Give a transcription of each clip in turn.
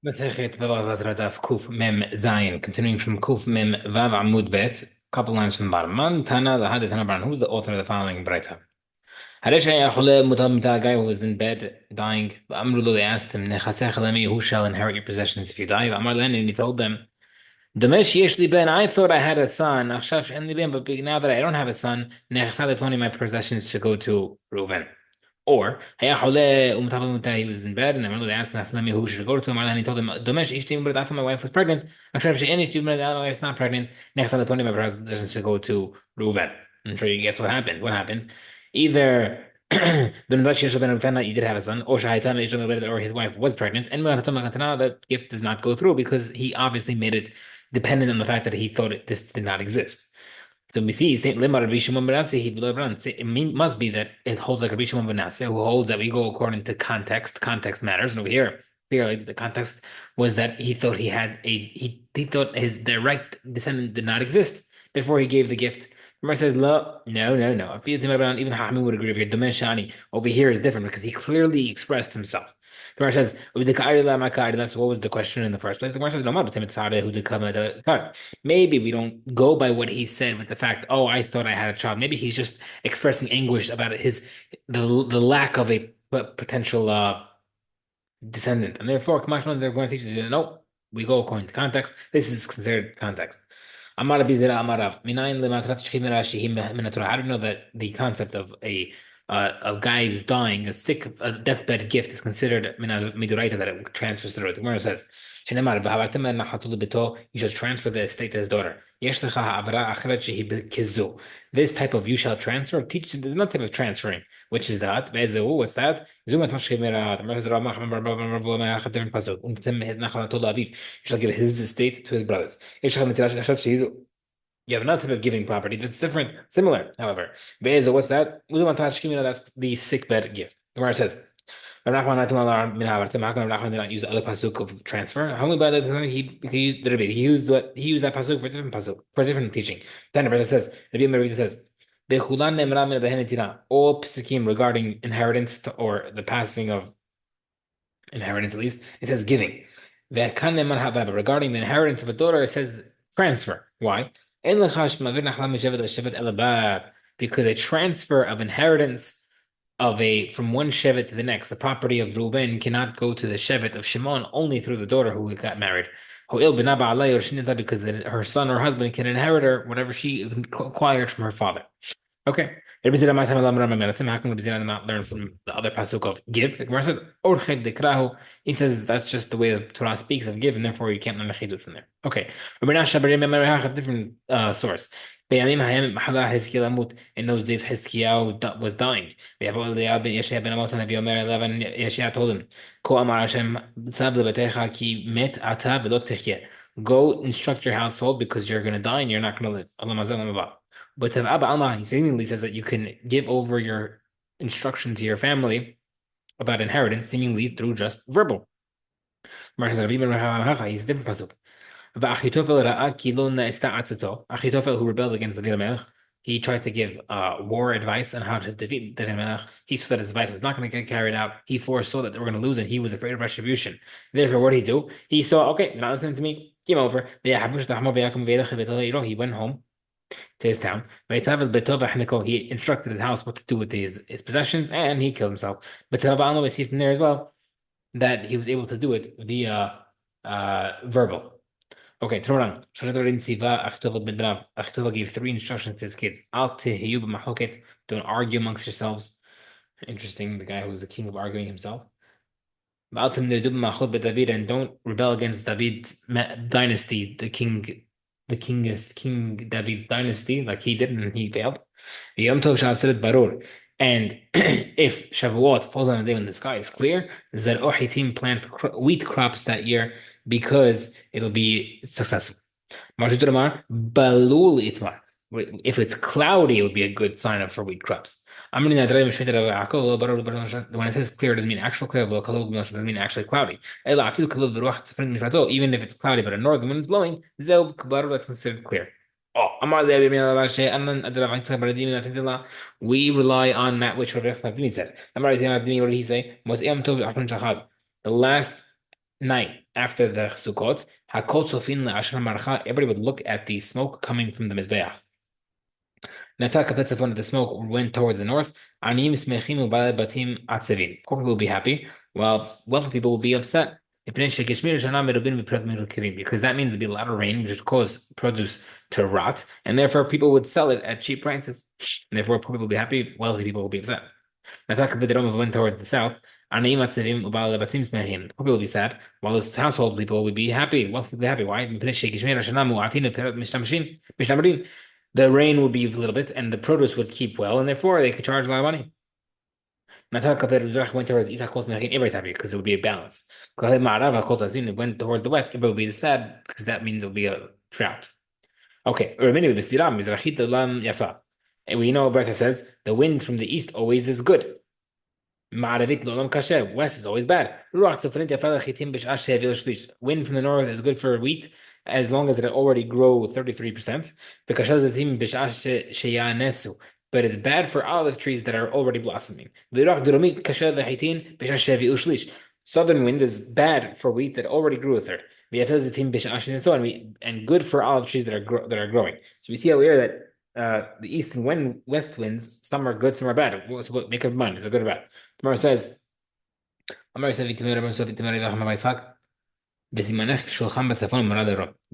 Masechet Batra Daf Kuf Mem Zayin, continuing from Kuf Mem Vav Amud Bet, couple lines from the bottom. Man Tana Lahad Tana, who's the author of the following Braita? Harish Ayahule Mutamita, a guy who was in bed dying. Amrulu, they asked him, Nechasech Lemi, who shall inherit your possessions if you die? Amar Len, and he told them, Damesh Yeshli Ben, I thought I had a son, Achshav Shemli Ben, but now that I don't have a son, Nechasale Ploni, my possessions should go to Reuven. Or he was in bed, and they asked Nathanael who should go to him, and he told him, "Domesh ishtim, but I thought my wife was pregnant. Actually, she ishtim, but my wife's not pregnant." Next time, the Tony, my brother doesn't to go to Reuven. I'm sure you guess what happened. What happened? Either Ben he did have a son, or his wife was pregnant, and the gift does not go through because he obviously made it dependent on the fact that he thought this did not exist. So we see Saint Limar Rabbi Shimon ben Nasi, must be that it holds like Rabbi Shimon ben Nasi, who holds that we go according to context. Context matters. And over here, clearly the context was that he thought he thought his direct descendant did not exist before he gave the gift. Gemara says, no. If even Hachmin would agree with you. Domeshani over here is different because he clearly expressed himself. The Gemara says, that's what was the question in the first place. The Gemara says, no, maybe we don't go by what he said with the fact, oh, I thought I had a child. Maybe he's just expressing anguish about the lack of a potential descendant. And therefore, Kamashman, they're going to teach you, no, we go according to context. This is considered context. Amar Bizera Amarav. Minayin lematrat shechim Rashi minatura. How do you know that the concept of a guy who's dying, a deathbed gift is considered miduraita that it transfers to the road? The Gemara says, "Shenemar v'havartem nachatul beto." You should transfer the estate to his daughter. Yesh lecha ha'avara acheret shehi bekizu. This type of you shall transfer teaches there's no type of transferring, which is that. Ve'ezehu, what's that? Zumat mashchim merat. The Gemara says, "Ramach different pasuk. Untem nachatul aviv." You shall give his estate to his brothers. You have another type of giving property that's different, similar, however. Be'ezel, what's that? That's the sick bed gift. The Gemara says, Rav Nachman how come Rav Nachman did not use the other pasuk of transfer? How many by the time he used that pasuk for a different pasuk, for a different teaching. Then the brother says, Rabbi Meir says, all psukim regarding inheritance or the passing of inheritance, at least, it says giving. Regarding the inheritance of a daughter, it says transfer. Why? Because a transfer of inheritance from one shevet to the next, the property of Reuven cannot go to the shevet of Shimon only through the daughter who got married. Because her son or husband can inherit her whatever she acquired from her father. Okay. Rabbi Zera Matam Elam Ram Amelatim. How come Rabbi Zera did not learn from the other pasuk of give? The Gemara says, Orched dekrahu. He says that's just the way the Torah speaks of give, and therefore you can't learn a chidut from there. Okay. Rabbi Nasha Bar Yirmiyah, a different source. Beyamim Hayam Mahala Hizkiel Amut. In those days, Hizkiyahu was dying. Beyavo Eliyav ben Yeshaya ben Amos and Rabbi Omer Eleven. Yeshaya told him, Ko Amar Hashem Tzav lebetecha ki met ata v'lo techye. Go instruct your household because you're going to die and you're not going to live. Allah Mazal Amabah. But Abba Alma, he seemingly says that you can give over your instruction to your family about inheritance, seemingly through just verbal. He's a different pasuk. Achitophel, who rebelled against David Melech, he tried to give war advice on how to defeat David Melech. He saw that his advice was not going to get carried out. He foresaw that they were going to lose, and he was afraid of retribution. Therefore, what did he do? He saw, okay, they're not listening to me. Came over. He went home to his town. He instructed his house what to do with his possessions, and he killed himself. But we see from there as well that he was able to do it via verbal. Okay, turn around. Achitova gave three instructions to his kids. Don't argue amongst yourselves. Interesting, the guy who was the king of arguing himself. And don't rebel against David's dynasty, King David dynasty, like he did and he failed. And if Shavuot falls on a day when the sky is clear, Zer'ohitim plant wheat crops that year because it'll be successful. Balul itmar. If it's cloudy, it would be a good sign up for wheat crops. When it says clear, it doesn't mean actual clear. It doesn't mean actually cloudy. Even if it's cloudy, but a northern wind is blowing, that's considered clear. Oh, we rely on that which Rav Lavdimi said. What did he say? The last night after the Sukkot, Hakol Sofin Asher Marcha, everybody would look at the smoke coming from the Mizbeach. Nataka Petzafon of the smoke went towards the north. Aniyim Smechim Ubale Batim Atzevin. Poor people will be happy, while wealthy people will be upset. Because that means there'll be a lot of rain, which would cause produce to rot, and therefore people would sell it at cheap prices. And therefore, poor people will be happy, wealthy people will be upset. Nataka Bidrom went towards the south. Aniyim Atzevim Ubale Batim Smechim. Poor people will be sad, while the household people would be happy, wealthy people will be happy. Why? The rain would be a little bit, and the produce would keep well, and therefore they could charge a lot of money. Natal Kapir went towards the east, everybody's happy because it would be a balance. Went towards the west, everybody would be sad because that means it'll be a drought. Okay, and we know Bertha says the wind from the east always is good. West is always bad. Wind from the north is good for wheat as long as it already grow 33%. But it's bad for olive trees that are already blossoming. Southern wind is bad for wheat that already grew a third. And good for olive trees that are growing. So we see over here that the east and west winds, some are good, some are bad. So make up mind, is it good or bad? Tomorrow says, the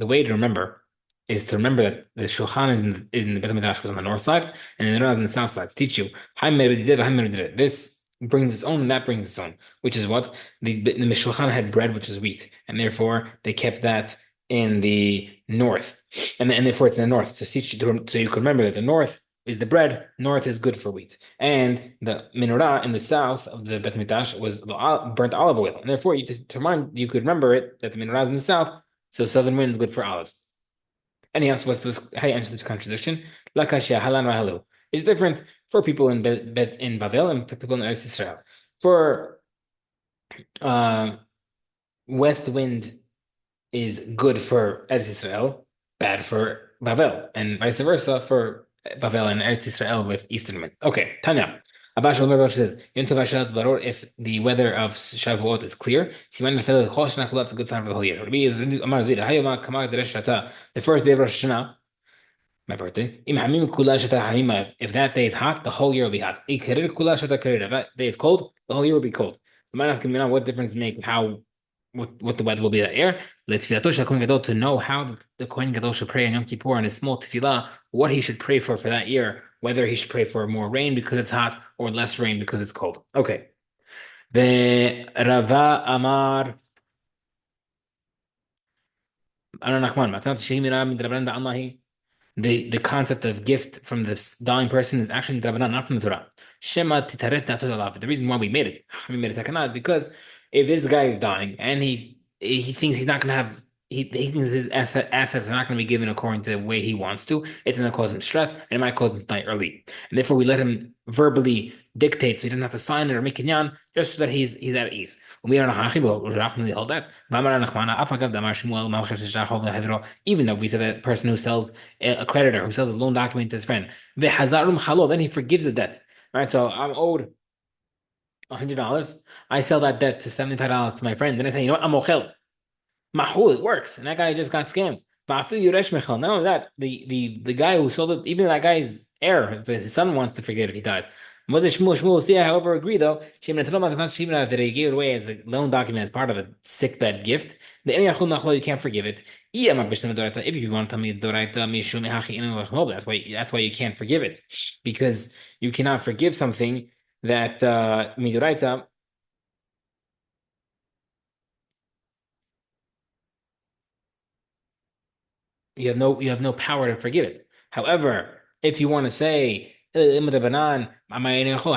way to remember is to remember that the Shulchan is in the Beit HaMikdash was on the north side, and the Menorah is on the south side to teach you. This brings its own, and that brings its own, which is what the Shulchan had bread, which is wheat, and therefore they kept that in the north, and therefore it's in the north to teach you so you can remember that the north is the bread, north is good for wheat. And the menorah in the south of the Beit HaMikdash was burnt olive oil. And therefore, you could remember it that the menorah is in the south, so southern wind is good for olives. Anyhow, so how do you answer this contradiction? Lakashia halan rahalu. It's different for people in Bavel and for people in Eretz Israel. For west wind is good for Eretz Israel, bad for Bavel, and vice versa for Bavel and Eretz Israel with eastern wind. Okay, Tanya. Abash Omer says, if the weather of Shavuot is clear, it's a good time for the whole year. The first day of Rosh Hashanah, my birthday. If that day is hot, the whole year will be hot. If that day is cold, the whole year will be cold. What difference make how what the weather will be that year? To know how the Kohen Gadol should pray on Yom Kippur and his small tefillah, what he should pray for that year, whether he should pray for more rain because it's hot or less rain because it's cold. Okay. The Rava Amar the concept of gift from the dying person is actually drabanan, not from the Torah. Shema titaref not the reason why we made it takana is because if this guy is dying and he thinks he's not going to have he thinks his assets are not going to be given according to the way he wants to, it's going to cause him stress and it might cause him to die early. And therefore we let him verbally dictate so he doesn't have to sign it or make kinyan just so that he's at ease. We are not hold that. Even though we said that person who sells a creditor who sells a loan document to his friend, then he forgives the debt. Right? So I'm owed $100. I sell that debt to $75 to my friend. Then I say, you know what? I'm ochel. Mahul, it works. And that guy just got scammed. Not only that, the guy who sold it, even that guy's heir, if his son wants to forget if he dies. Shmuel, see, however, agree though, that he gave it away as a loan document as part of a sickbed gift. You can't forgive it. If you want to tell me that's why you can't forgive it. Because you cannot forgive something that midoraita you have no power to forgive it. However, if you want to say how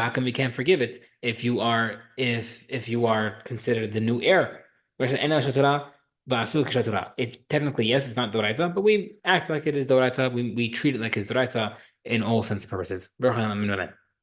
come we can't forgive it if you are considered the new heir? It technically yes, it's not doraita, but we act like it is doraita. We treat it like it's doraita in all sense purposes.